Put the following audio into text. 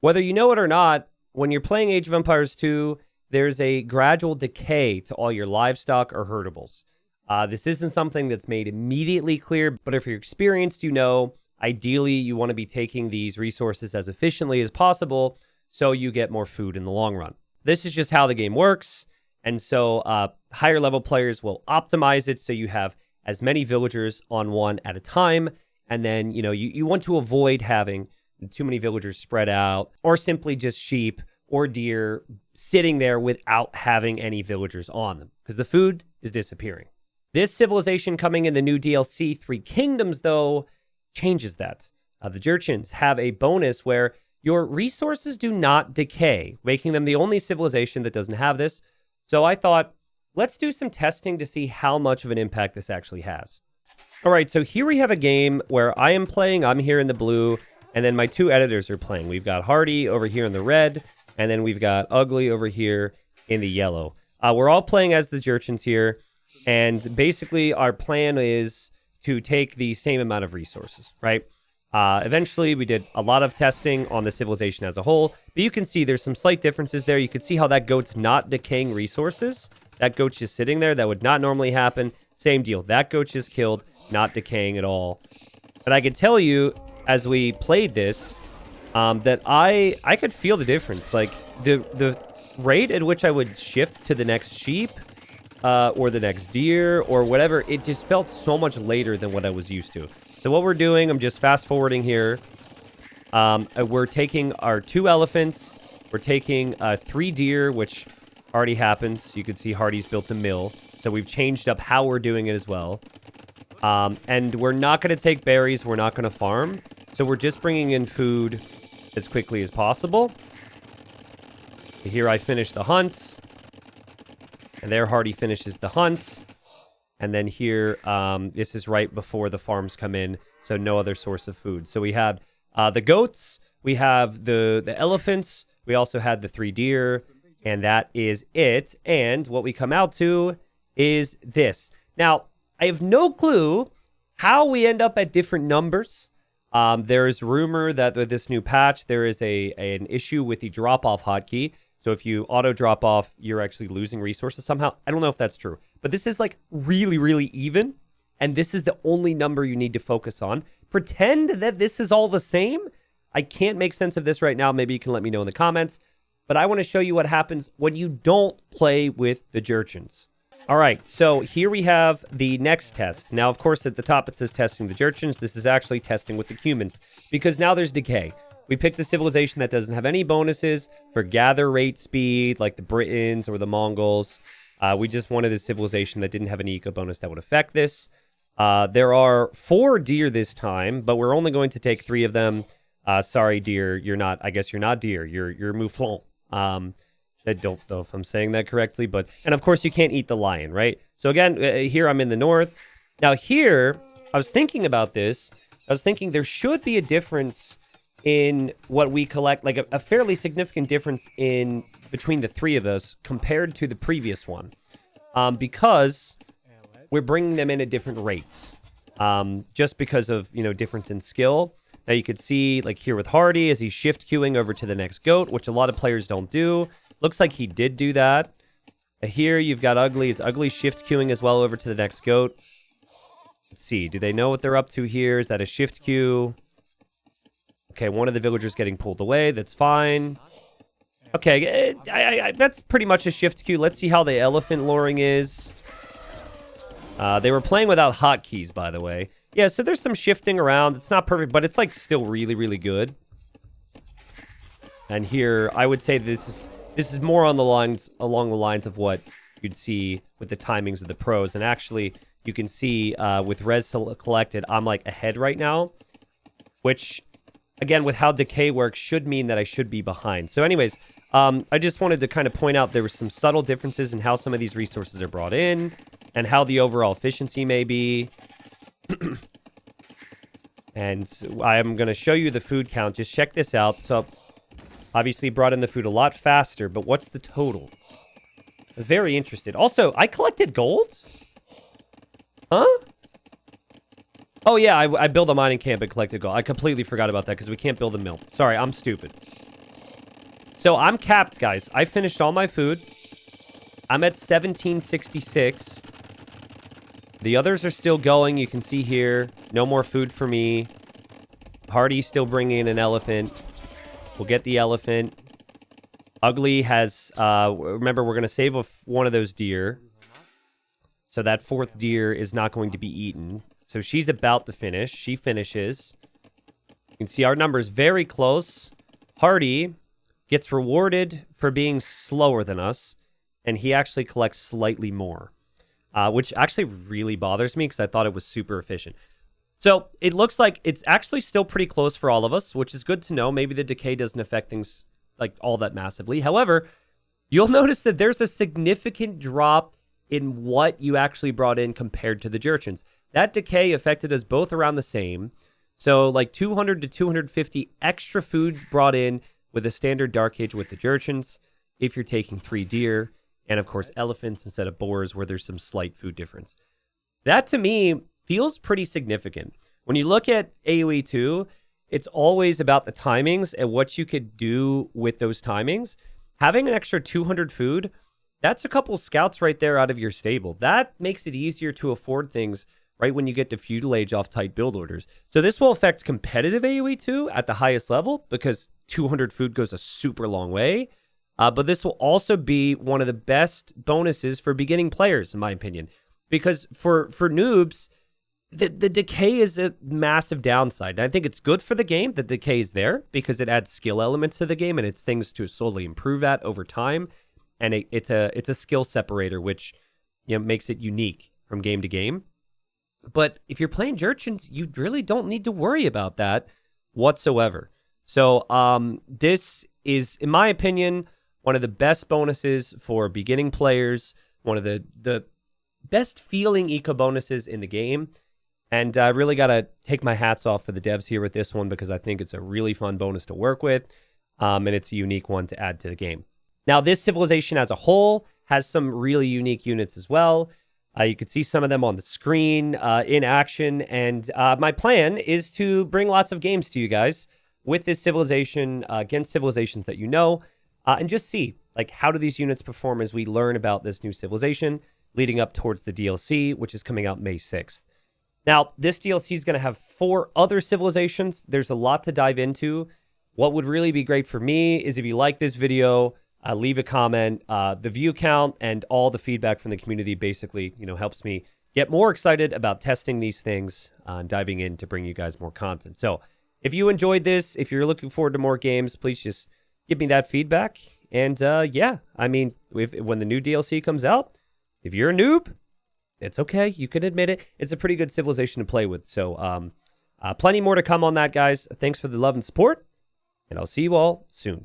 Whether you know it or not, when you're playing Age of Empires 2, there's a gradual decay to all your livestock or herdables. This isn't something that's made immediately clear, but if you're experienced, you know, ideally you want to be taking these resources as efficiently as possible so you get more food in the long run. This is just how the game works, and so higher level players will optimize it so you have as many villagers on one at a time, and then, you know, you want to avoid having too many villagers spread out, or simply just sheep or deer sitting there without having any villagers on them, because the food is disappearing. This civilization coming in the new DLC, Three Kingdoms, though, changes that. The Jurchens have a bonus where your resources do not decay, making them the only civilization that doesn't have this. So I thought, let's do some testing to see how much of an impact this actually has. All right, so here we have a game where I am playing. I'm here in the blue, and then my two editors are playing. We've got Hardy over here in the red, and then we've got Ugly over here in the yellow. We're all playing as the Jurchens here, and basically our plan is to take the same amount of resources, right? Eventually, we did a lot of testing on the civilization as a whole, but you can see there's some slight differences there. You can see how that goat's not decaying resources. That goat's just sitting there. That would not normally happen. Same deal. That goat just killed, not decaying at all. But I can tell you, as we played this, that I could feel the difference. Like, the rate at which I would shift to the next sheep, or the next deer, or whatever, it just felt so much later than what I was used to. So what we're doing, I'm just fast forwarding here. We're taking our 2 elephants. We're taking 3 deer, which already happens. You can see Hardy's built a mill. So we've changed up how we're doing it as well. And we're not going to take berries. We're not going to farm. So we're just bringing in food as quickly as possible. Here I finish the hunt. And there Hardy finishes the hunt. And then here, this is right before the farms come in, so no other source of food. So we have the goats, we have the elephants, we also had the 3 deer, and that is it. And what we come out to is this. Now, I have no clue how we end up at different numbers. There is rumor that with this new patch, there is an issue with the drop-off hotkey. So if you auto drop off, you're actually losing resources somehow. I don't know if that's true, but this is like really, really even. And this is the only number you need to focus on. Pretend that this is all the same. I can't make sense of this right now. Maybe you can let me know in the comments. But I want to show you what happens when you don't play with the Jurchens. All right, so here we have the next test. Now, of course, at the top it says testing the Jurchens. This is actually testing with the humans, because now there's decay. We picked a civilization that doesn't have any bonuses for gather rate speed, like the Britons or the Mongols. We just wanted a civilization that didn't have an eco bonus that would affect this. There are 4 deer this time, but we're only going to take 3 of them. Sorry, deer, you're not. I guess you're not deer. You're mouflon. I don't know if I'm saying that correctly, but and of course you can't eat the lion, right? So again, here I'm in the north. Now here, I was thinking about this. I was thinking there should be a difference in what we collect, like a fairly significant difference in between the 3 of us compared to the previous one, because we're bringing them in at different rates, just because of, you know, difference in skill. Now you could see, like here with Hardy, as he's shift queuing over to the next goat, which a lot of players don't do. Looks like he did do that. Here you've got Ugly. Is Ugly shift queuing as well over to the next goat? Let's see. Do they know what they're up to here? Is that a shift queue? Okay, one of the villagers getting pulled away. That's fine. Okay, that's pretty much a shift queue. Let's see how the elephant luring is. They were playing without hotkeys, by the way. Yeah, so there's some shifting around. It's not perfect, but it's like still really, really good. And here, I would say this is more on the lines along the lines of what you'd see with the timings of the pros. And actually, you can see with res collected, I'm like ahead right now, which, again, with how decay works, should mean that I should be behind. So anyways, I just wanted to kind of point out there were some subtle differences in how some of these resources are brought in and how the overall efficiency may be. And I'm going to show you the food count. Just check this out. So obviously brought in the food a lot faster, but what's the total? I was very interested. Also, I collected gold? Huh? Oh, yeah, I built a mining camp and collected gold. I completely forgot about that because we can't build a mill. Sorry, I'm stupid. So I'm capped, guys. I finished all my food. I'm at 1766. The others are still going. You can see here, no more food for me. Hardy's still bringing in an elephant. We'll get the elephant. Ugly has, remember, we're going to save one of those deer. So that fourth deer is not going to be eaten. So she's about to finish. She finishes. You can see our numbers very close. Hardy gets rewarded for being slower than us. And he actually collects slightly more. Which actually really bothers me because I thought it was super efficient. So it looks like it's actually still pretty close for all of us, which is good to know. Maybe the decay doesn't affect things like all that massively. However, you'll notice that there's a significant drop in what you actually brought in compared to the Jurchens. That decay affected us both around the same. So like 200 to 250 extra food brought in with a standard Dark Age with the Jurchens if you're taking 3 deer. And, of course, elephants instead of boars where there's some slight food difference. That, to me, feels pretty significant. When you look at AoE 2, it's always about the timings and what you could do with those timings. Having an extra 200 food, that's a couple scouts right there out of your stable. That makes it easier to afford things right when you get to Feudal Age off tight build orders. So this will affect competitive AoE 2 at the highest level because 200 food goes a super long way. But this will also be one of the best bonuses for beginning players, in my opinion. Because for noobs, the decay is a massive downside. And I think it's good for the game that decay is there because it adds skill elements to the game and it's things to slowly improve at over time. And it's a skill separator, which makes it unique from game to game. But if you're playing Jurchens, you really don't need to worry about that whatsoever. So this is, in my opinion, one of the best bonuses for beginning players, one of the best feeling eco bonuses in the game. And I really got to take my hats off for the devs here with this one because I think it's a really fun bonus to work with. And it's a unique one to add to the game. Now, this civilization as a whole has some really unique units as well. You can see some of them on the screen in action. And my plan is to bring lots of games to you guys with this civilization against civilizations that you know. And just see, like, how do these units perform as we learn about this new civilization leading up towards the DLC, which is coming out May 6th. Now, this DLC is going to have 4 other civilizations. There's a lot to dive into. What would really be great for me is if you like this video, leave a comment. The view count and all the feedback from the community basically, helps me get more excited about testing these things and diving in to bring you guys more content. So if you enjoyed this, if you're looking forward to more games, please just give me that feedback. And yeah, I mean, when the new DLC comes out, if you're a noob, it's okay. You can admit it. It's a pretty good civilization to play with. So plenty more to come on that, guys. Thanks for the love and support, and I'll see you all soon.